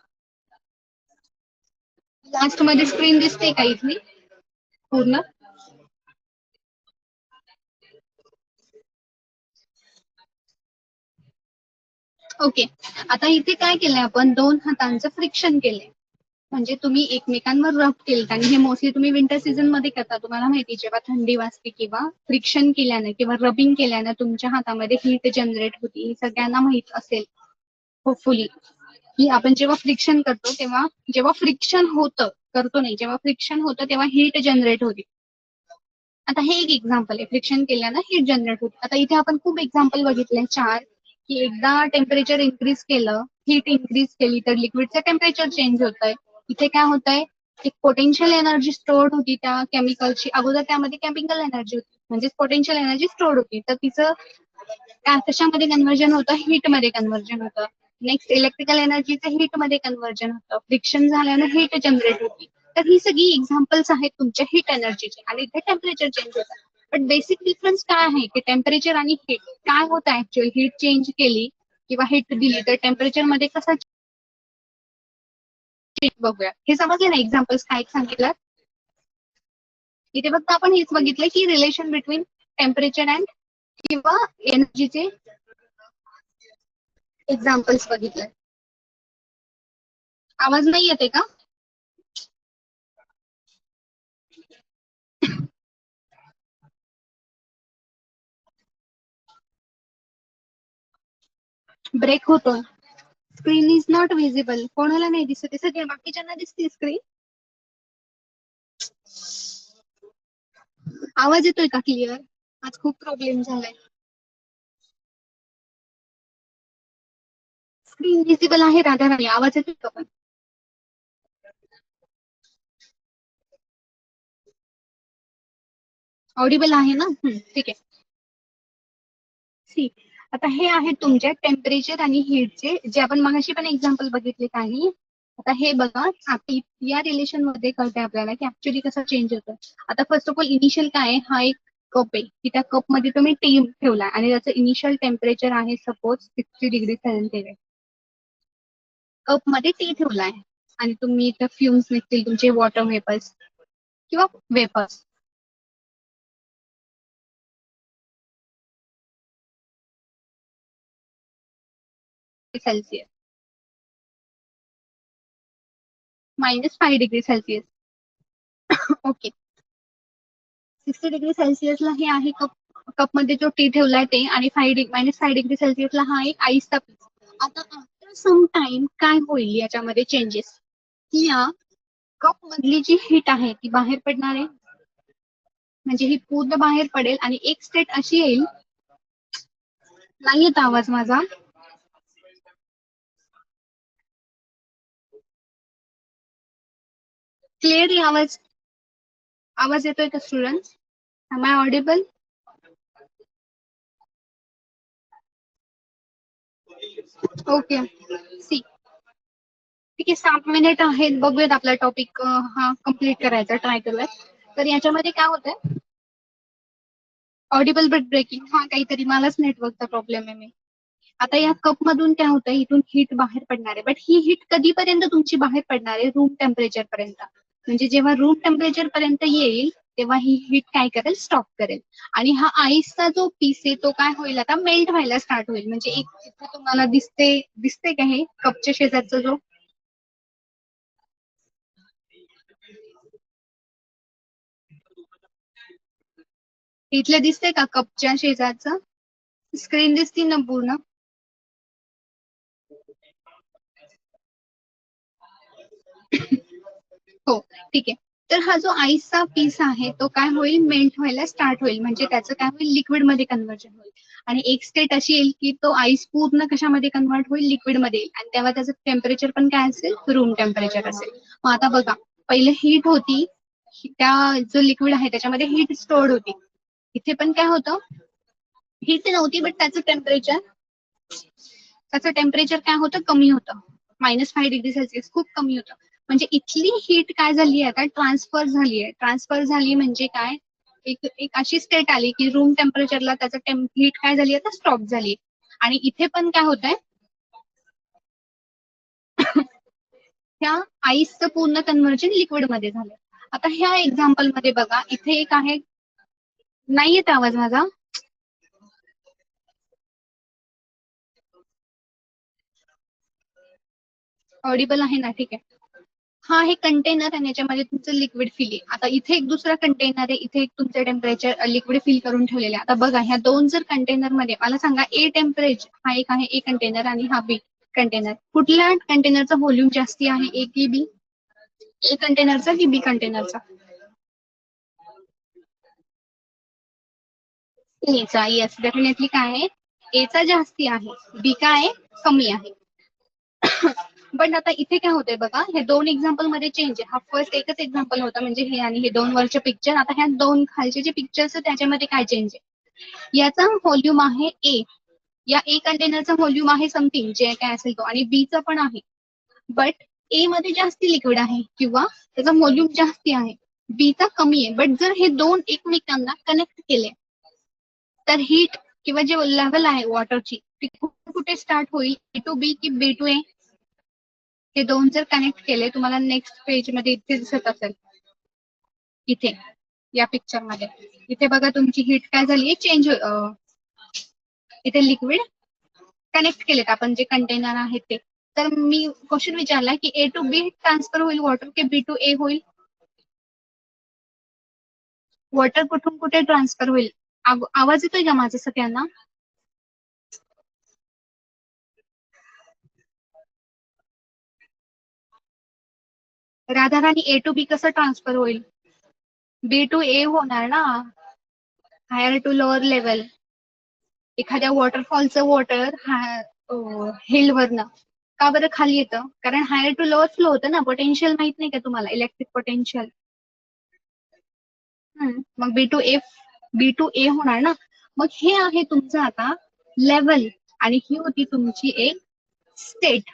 लास्ट मध्ये स्क्रीन दिसते का इथली पूर्ण? ओके. आता इथे काय केलंय, आपण दोन हातांचं फ्रिक्शन केलंय. म्हणजे तुम्ही एकमेकांवर रब केलं, आणि हे मोस्टली तुम्ही विंटर सीझन मध्ये करता. तुम्हाला माहिती, जेव्हा थंडी वाजते किंवा फ्रिक्शन केल्याने किंवा रबिंग केल्याने तुमच्या हातामध्ये हीट जनरेट होती, ही सगळ्यांना माहित असेल होपफुली. की आपण जेव्हा फ्रिक्शन करतो तेव्हा, जेव्हा फ्रिक्शन होतं, करतो नाही, जेव्हा फ्रिक्शन होतं तेव्हा हीट जनरेट होते. आता हे एक एक्झाम्पल आहे, फ्रिक्शन केल्यानं हीट जनरेट होते. आता इथे आपण खूप एक्झाम्पल बघितले 4, की एकदा टेम्परेचर इन्क्रीज केलं, हीट इन्क्रीज केली तर लिक्विडचं टेम्परेचर चेंज होत आहे. इथे काय होत आहे, एक पोटेन्शियल एनर्जी स्टोर्ड होती त्या केमिकलची, अगोदर त्यामध्ये केमिकल एनर्जी होती, म्हणजे पोटेन्शियल एनर्जी स्टोर्ड होती, तर तिचं कशामध्ये कन्वर्जन होतं, हीट मध्ये कन्वर्जन होतं. नेक्स्ट इलेक्ट्रिकल एनर्जीचं हीट मध्ये कन्वर्जन होतं, फ्रिक्शन झाल्यानं हीट जनरेट होती. तर ही सगळी एक्झाम्पल्स आहेत तुमच्या हीट एनर्जीचे, आणि इथे टेम्परेचर चेंज होतं. बट बेसिक डिफरन्स काय आहे, की टेम्परेचर आणि हीट काय होतं ऍक्च्युअली, हीट चेंज केली किंवा हीट दिली तर टेम्परेचर मध्ये कसा चेंज, बघूया. हे समजले ना एक्झाम्पल्स काय सांगितलं. इथे फक्त आपण हेच बघितलं की रिलेशन बिटवीन टेम्परेचर अँड किंवा एनर्जीचे एक्झाम्पल्स बघितले. आवाज नाही येते का? ब्रेक होतोय. Screen is not visible. कोणाला नाही दिसत, सगळ्या बाकीच्यांना दिसते स्क्रीन. आवाज येतोय का क्लिअर? आज खूप प्रॉब्लेम झालाय. स्क्रीन विजिबल आहे राधा राणी, आवाज येतोय का पण? ऑडिबल आहे ना? ठीक आहे. सी, आता हे आहे तुमच्या टेम्परेचर आणि हीटचे, जे आपण मगाशी पण एक्झाम्पल बघितले काही. आता हे बघा, आपली या रिलेशन मध्ये कळतंय आपल्याला की ऍक्च्युली कसं चेंज होतं. आता फर्स्ट ऑफ ऑल इनिशियल काय आहे, हा एक कप आहे की त्या कप मध्ये तुम्ही टी ठेवला आणि त्याचं इनिशियल टेम्परेचर आहे सपोज 60 डिग्री सेल्सिअस. कप मध्ये टी ठेवलाय आणि तुम्ही इथं फ्युम्स निघतील तुमचे वॉटर वेपर्स किंवा vapours. Celsius -5 degree Celsius. Okay, 60 degree सेल्सिअसला हे आहे कप. कप मध्ये जो टी ठेवलाय ते, आणि -5 डिग्री सेल्सिअसला हा एक आईसचा पीस. आता आफ्टर सम टाइम काय होईल याच्यामध्ये चेंजेस, की या कप मधली जी हीट आहे ती बाहेर पडणार आहे. म्हणजे ही पूर्ण बाहेर पडेल आणि एक स्टेट अशी येईल. नाही येत आवाज माझा? क्लिअरली आवाज आवाज येतोय का student? Am I audible? Okay, see, ठीक आहे, 7 मिनिट आहेत, बघूयात आपला टॉपिक हा कम्प्लीट करायचा ट्राय करूयात. तर याच्यामध्ये काय होतंय, ऑडिबल बट ब्रेकिंग, हा काहीतरी मलाच नेटवर्कचा प्रॉब्लेम आहे. मी आता या कप मधून काय होतं, इथून हीट बाहेर पडणार आहे, बट ही हीट कधीपर्यंत तुमची बाहेर पडणार आहे, रूम टेम्परेचर पर्यंत. म्हणजे जेव्हा रूम टेम्परेचर पर्यंत येईल तेव्हा ही हीट काय करेल, स्टॉप करेल. आणि हा आईसचा जो पीस आहे तो काय होईल, आता मेल्ट व्हायला स्टार्ट होईल. म्हणजे एक इथे तुम्हाला दिसते दिसते का हे कपच्या शेजारचा जो, इथले दिसते का कपच्या शेजारचं? स्क्रीन दिसती ना पूर्ण? हो, ठीक आहे. तर हा जो आईसचा पीस आहे तो काय होईल, मेल्ट व्हायला स्टार्ट होईल. म्हणजे त्याचं काय होईल, लिक्विड मध्ये कन्वर्जन होईल. आणि एक स्टेट अशी येईल की तो आईस पूर्ण कशामध्ये कन्वर्ट होईल, लिक्विड मध्ये येईल. आणि तेव्हा त्याचं टेम्परेचर पण काय असेल, रूम टेम्परेचर असेल. मग आता बघा, पहिले हीट होती, त्या जो लिक्विड आहे त्याच्यामध्ये हीट स्टोर्ड होती. इथे पण काय होतं, हीट नव्हती बट त्याचं टेम्परेचर काय होतं, कमी होतं. -5 डिग्री सेल्सिअस खूप कमी होतं. म्हणजे इथली हीट काय झाली आहे, आता ट्रान्सफर झाली आहे. ट्रान्सफर झाली म्हणजे काय, एक एक अशी स्टेट आली की रूम टेम्परेचरला त्याचं हीट काय झाली, आता स्टॉप झाली. आणि इथे पण काय होत आहे, त्या आईसचं पूर्ण कन्व्हर्जन लिक्विड मध्ये झालं. आता ह्या एक्झाम्पल मध्ये बघा, इथे एक आहे. नाही येत आवाज माझा? ऑडिबल आहे ना? ठीक आहे. हा हे कंटेनर आणि याच्यामध्ये तुमचं लिक्विड फिल आहे. आता इथे एक दुसरा कंटेनर आहे, इथे एक तुमचं टेम्परेचर लिक्विड फिल करून ठेवलेले आहे. आता बघा, ह्या दोन जर कंटेनर मध्ये मला सांगा, ए टेम्परेचर हा एक आहे, ए कंटेनर, आणि हा बी कंटेनर, कुठल्या कंटेनरचा व्हॉल्यूम जास्ती आहे, ए की बी? ए कंटेनरचा की बी कंटेनरचा? एचा. येस, डेफिनेटली काय आहे, एचा जास्ती आहे, बी काय आहे, कमी आहे. पण आता इथे काय होतंय बघा, हे दोन एक्झाम्पल मध्ये चेंज आहे. हा फर्स्ट एकच एक्झाम्पल होता, म्हणजे हे आणि हे दोन वरचे पिक्चर. आता ह्या दोन खालचे जे पिक्चर्स आहेत त्याच्यामध्ये काय चेंज आहे, याचा व्हॉल्यूम आहे ए, या ए कंटेनरचा व्हॉल्यूम आहे समथिंग जे काय असेल तो, आणि बी चा पण आहे. बट ए मध्ये जास्ती लिक्विड आहे किंवा त्याचा व्हॉल्यूम जास्ती आहे, बी चा कमी आहे. बट जर हे दोन एकमेकांना कनेक्ट केले तर हीट किंवा जे लेवल आहे वॉटरची ती कुठे कुठे स्टार्ट होईल, ए टू बी की बी टू ए? हे दोन जर कनेक्ट केले, तुम्हाला नेक्स्ट पेज मध्ये इथे दिसत असेल, इथे या पिक्चर मध्ये, इथे बघा तुमची हीट काय झाली, चेंज. इथे लिक्विड कनेक्ट केलेत आपण जे कंटेनर आहेत ते. तर मी क्वेश्चन विचारला की ए टू बी ट्रान्सफर होईल वॉटर की बी टू ए होईल? वॉटर कुठून कुठे ट्रान्सफर होईल? आवाज येतोय का माझा सगळ्यांना? राधाराणी ए टू बी कसं ट्रान्सफर होईल? बी टू ए होणार ना, हायर टू लोअर लेवल. एखाद्या वॉटरफॉलचं वॉटर हिल वरनं का बरं खाली येतं? कारण हायर टू लोअर फ्लो होतं ना. पोटेन्शियल माहित नाही का तुम्हाला, इलेक्ट्रिक पोटेन्शियल? मग बी टू ए होणार ना. मग हे आहे तुमचं आता लेवल, आणि ही होती तुमची एक स्टेट.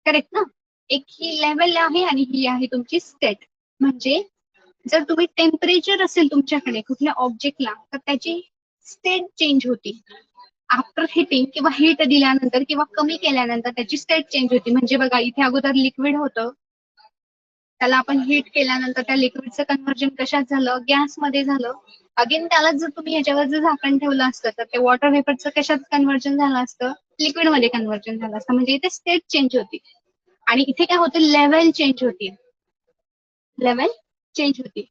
करेक्ट ना? एक ही लेवल आहे आणि ही आहे तुमची स्टेट. म्हणजे जर तुम्ही टेम्परेचर असेल तुमच्याकडे कुठल्या ऑब्जेक्टला, तर त्याची स्टेट चेंज होती. आफ्टर हिटिंग किंवा हीट दिल्यानंतर किंवा कमी केल्यानंतर त्याची स्टेट चेंज होती. म्हणजे बघा, इथे अगोदर लिक्विड होतं, त्याला आपण हीट केल्यानंतर त्या लिक्विडचं कन्व्हर्जन कशात झालं? गॅसमध्ये झालं. अगेन त्याला जर तुम्ही याच्यावर जर झाकण ठेवलं असतं, तर ते वॉटर वेपरचं कशात कन्व्हर्जन झालं असतं? लिक्विडमध्ये कन्व्हर्जन झालं असतं. म्हणजे इथे स्टेट चेंज होती. आणि इथे काय होतं? लेवल चेंज होती. लेवल चेंज होती.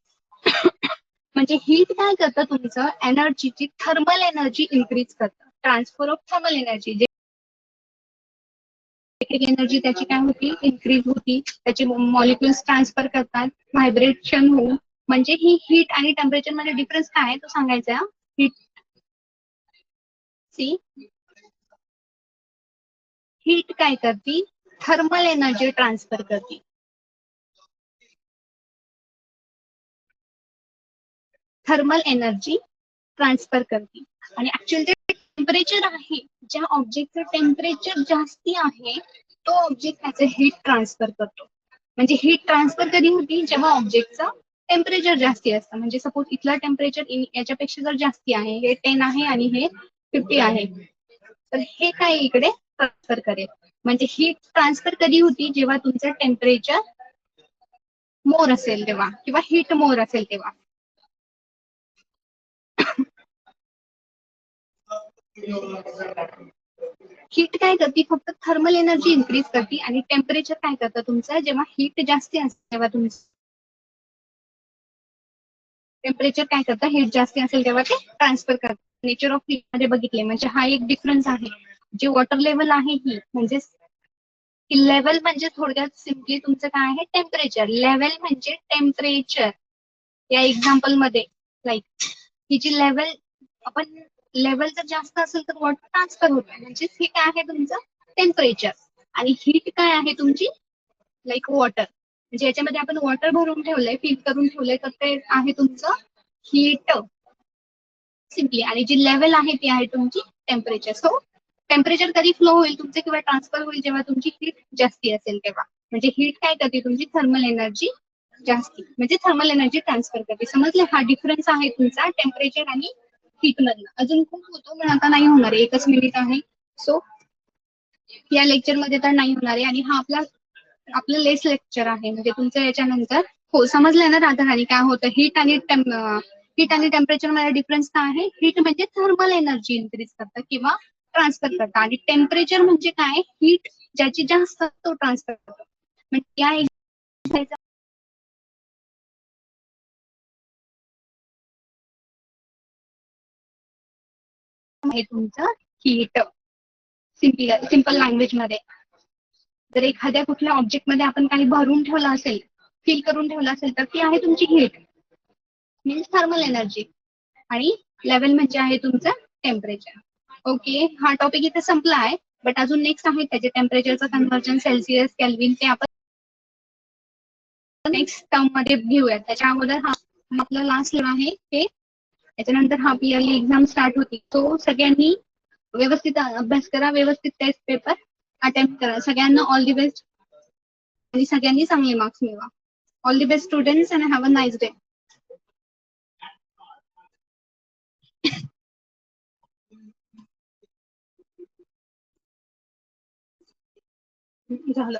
म्हणजे हीट काय करतं? तुमचं एनर्जीची थर्मल एनर्जी इन्क्रीज करतं. Transfer of thermal energy, electric energy त्याची काय होती? इन्क्रीज होती. त्याचे मॉलिक्युल्स ट्रान्सफर करतात व्हायब्रेशन होऊन. म्हणजे ही हीट आणि टेम्परेचर मध्ये डिफरन्स काय आहे तो सांगायचा. हीट, सी, हीट काय करते? थर्मल एनर्जी ट्रान्सफर करते. थर्मल एनर्जी ट्रान्सफर करते. आणि ऍक्च्युअल जे टेम्परेचर आहे, ज्या ऑब्जेक्टचं टेम्परेचर जास्ती आहे, तो ऑब्जेक्ट त्याचे हीट ट्रान्सफर करतो. म्हणजे हीट ट्रान्सफर कधी होती? जेव्हा ऑब्जेक्टचं टेम्परेचर जास्ती असतं. म्हणजे सपोज इथलं टेम्परेचर याच्यापेक्षा जर जास्ती आहे, हे 10 आहे आणि हे 50 आहे, तर हे काय इकडे ट्रान्सफर करेल. म्हणजे हीट ट्रान्सफर कधी होती? जेव्हा तुमचं टेम्परेचर मोर असेल तेव्हा, किंवा हीट मोर असेल तेव्हा. हीट काय करते? फक्त थर्मल एनर्जी इन्क्रीज करते. आणि टेम्परेचर काय करतं तुमचं? जेव्हा हीट जास्ती असते तेव्हा तुमचं टेम्परेचर काय करतं? हीट जास्ती असेल तेव्हा ते ट्रान्सफर करतं. नेचर ऑफ हीट मध्ये बघितले. म्हणजे हा एक डिफरन्स आहे. जे वॉटर लेवल आहे ही, म्हणजे लेवल म्हणजे थोडक्यात सिम्पली तुमचं काय आहे? टेम्परेचर. लेवल म्हणजे टेम्परेचर. या एक्झाम्पल मध्ये लाईक ही जी लेवल, आपण लेवल जर जास्त असेल तर वॉटर ट्रान्सफर होतं. म्हणजे हे काय आहे तुमचं? टेम्परेचर. आणि हीट काय आहे तुमची? Like water. म्हणजे याच्यामध्ये आपण वॉटर भरून ठेवलंय, फिल करून ठेवलंय, तर ते आहे तुमचं हीट सिम्पली. आणि जी लेवल आहे ती आहे तुमची टेम्परेचर. सो टेम्परेचर कधी फ्लो होईल तुमचे किंवा ट्रान्सफर होईल? जेव्हा तुमची हीट जास्ती असेल तेव्हा. म्हणजे हीट काय करते? तुमची थर्मल एनर्जी जास्ती, म्हणजे थर्मल एनर्जी ट्रान्सफर करते. समजले? हा डिफरन्स आहे तुमचा टेम्परेचर आणि हीट मधला. अजून खूप होतो पण आता नाही होणार, एकच मिनिट आहे. सो या लेक्चर मध्ये तर नाही होणार आहे. आणि हा आपलं लेस लेक्चर आहे, म्हणजे तुमचं याच्यानंतर. हो, समजलंय ना राधाराणी काय होतं? हीट आणि टेम्परेचर मध्ये डिफरन्स काय आहे? हीट म्हणजे थर्मल एनर्जी इन्क्रीज करतं किंवा ट्रान्सफर करतं. आणि टेम्परेचर म्हणजे काय? हीट ज्याची जास्त तो ट्रान्सफर करतो. म्हणजे या आहे तुमचं हीट. सिम्पल लँग्वेज मध्ये, जर एखाद्या कुठल्या ऑब्जेक्ट मध्ये आपण काही भरून ठेवलं असेल, फिल करून ठेवलं असेल, तर ती आहे तुमची हीट, मीन्स थर्मल एनर्जी. आणि लेवल म्हणजे आहे तुमचं टेम्परेचर. ओके, हा टॉपिक इथे संपला आहे. बट अजून नेक्स्ट आहे त्याचे टेम्परेचरचं कन्व्हर्जन सेल्सिअस केल्विन, ते आपण नेक्स्ट टर्म मध्ये घेऊयात. त्याच्या अगोदर हा आपला लास्ट आहे हे. त्याच्यानंतर हा पीएलई एक्झाम स्टार्ट होती. तो सगळ्यांनी व्यवस्थित अभ्यास करा, व्यवस्थित टेस्ट पेपर अटेम्प्ट करा. सगळ्यांना ऑल दी बेस्ट, आणि सगळ्यांनी चांगले मार्क्स मिळवा. All the best students, and have a nice day. झालं.